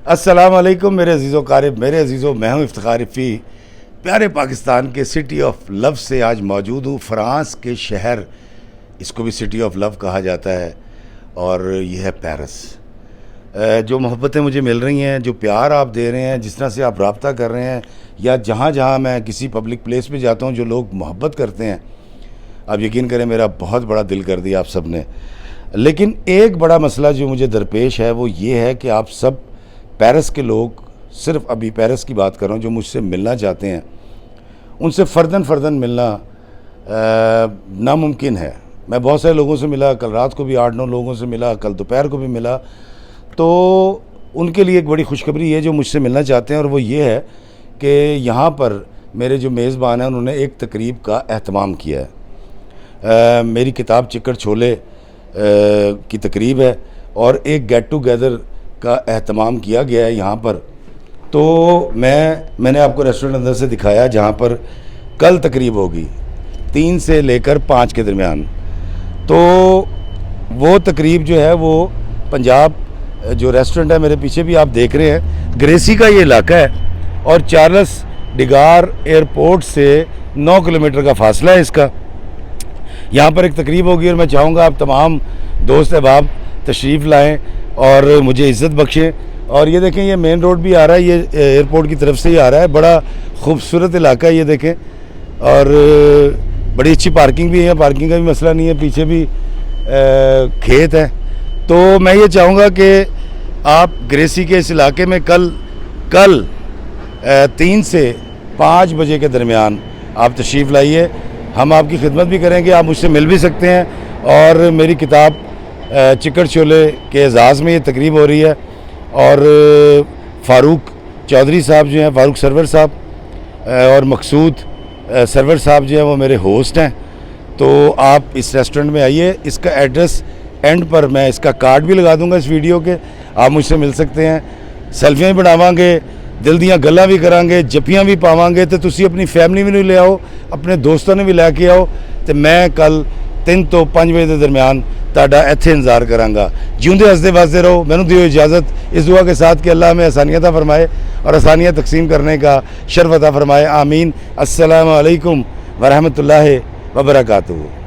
السلام علیکم میرے عزیز و قارب، میرے عزیزوں، میں ہوں افتخار رفیع، پیارے پاکستان کے سٹی آف لو سے آج موجود ہوں۔ فرانس کے شہر، اس کو بھی سٹی آف لو کہا جاتا ہے، اور یہ ہے پیرس۔ جو محبتیں مجھے مل رہی ہیں، جو پیار آپ دے رہے ہیں، جس طرح سے آپ رابطہ کر رہے ہیں، یا جہاں جہاں میں کسی پبلک پلیس پہ جاتا ہوں جو لوگ محبت کرتے ہیں، آپ یقین کریں میرا بہت بڑا دل کر دیا آپ سب نے۔ لیکن ایک بڑا مسئلہ جو مجھے درپیش ہے وہ یہ ہے کہ آپ سب پیرس کے لوگ، صرف ابھی پیرس کی بات کر رہا ہوں، جو مجھ سے ملنا چاہتے ہیں ان سے فرداً ملنا ناممکن ہے۔ میں بہت سارے لوگوں سے ملا، کل رات کو بھی 8-9 لوگوں سے ملا، کل دوپہر کو بھی ملا، تو ان کے لیے ایک بڑی خوشخبری ہے جو مجھ سے ملنا چاہتے ہیں، اور وہ یہ ہے کہ یہاں پر میرے جو میزبان ہیں انہوں نے ایک تقریب کا اہتمام کیا ہے۔ میری کتاب چکر چھولے کی تقریب ہے، اور ایک گیٹ ٹوگیدر کا اہتمام کیا گیا ہے یہاں پر۔ تو میں نے آپ کو ریسٹورنٹ اندر سے دکھایا جہاں پر کل تقریب ہوگی 3 سے لے کر 5 کے درمیان۔ تو وہ تقریب جو ہے وہ پنجاب جو ریسٹورنٹ ہے میرے پیچھے بھی آپ دیکھ رہے ہیں، گریسی کا یہ علاقہ ہے، اور چارلس ڈگار ایئرپورٹ سے 9 کلومیٹر کا فاصلہ ہے اس کا۔ یہاں پر ایک تقریب ہوگی، اور میں چاہوں گا آپ تمام دوست احباب تشریف لائیں اور مجھے عزت بخشیں۔ اور یہ دیکھیں، یہ مین روڈ بھی آ رہا ہے، یہ ایئرپورٹ کی طرف سے ہی آ رہا ہے، بڑا خوبصورت علاقہ ہے یہ دیکھیں، اور بڑی اچھی پارکنگ بھی ہے، پارکنگ کا بھی مسئلہ نہیں ہے، پیچھے بھی کھیت ہے۔ تو میں یہ چاہوں گا کہ آپ گریسی کے اس علاقے میں کل 3 سے 5 بجے کے درمیان آپ تشریف لائیے، ہم آپ کی خدمت بھی کریں گے، آپ مجھ سے مل بھی سکتے ہیں، اور میری کتاب چکر چھولے کے اعزاز میں یہ تقریب ہو رہی ہے، اور فاروق چودھری صاحب جو ہیں، فاروق سرور صاحب اور مقصود سرور صاحب جو ہیں وہ میرے ہوسٹ ہیں۔ تو آپ اس ریسٹورنٹ میں آئیے، اس کا ایڈریس اینڈ پر میں اس کا کارڈ بھی لگا دوں گا اس ویڈیو کے، آپ مجھ سے مل سکتے ہیں، سیلفیاں بھی بناواں گے، دل دیاں گلاں بھی کریں گے، جپیاں بھی پاواں گے، تو تسی اپنی فیملی بھی لے آؤ، اپنے دوستوں نے بھی لے کے آؤ، تو میں کل 3 ਤੋਂ 5 بجے کے درمیان تہاڈا ایتھے انتظار کراں گا۔ جیوندے ہسدے وسدے رہو، مینوں دیو اجازت اس دعا کے ساتھ کہ اللہ ہمیں آسانیاں عطا فرمائے اور آسانیاں تقسیم کرنے کا شرف عطا فرمائے، آمین۔ السلام علیکم ورحمۃ اللہ وبرکاتہ۔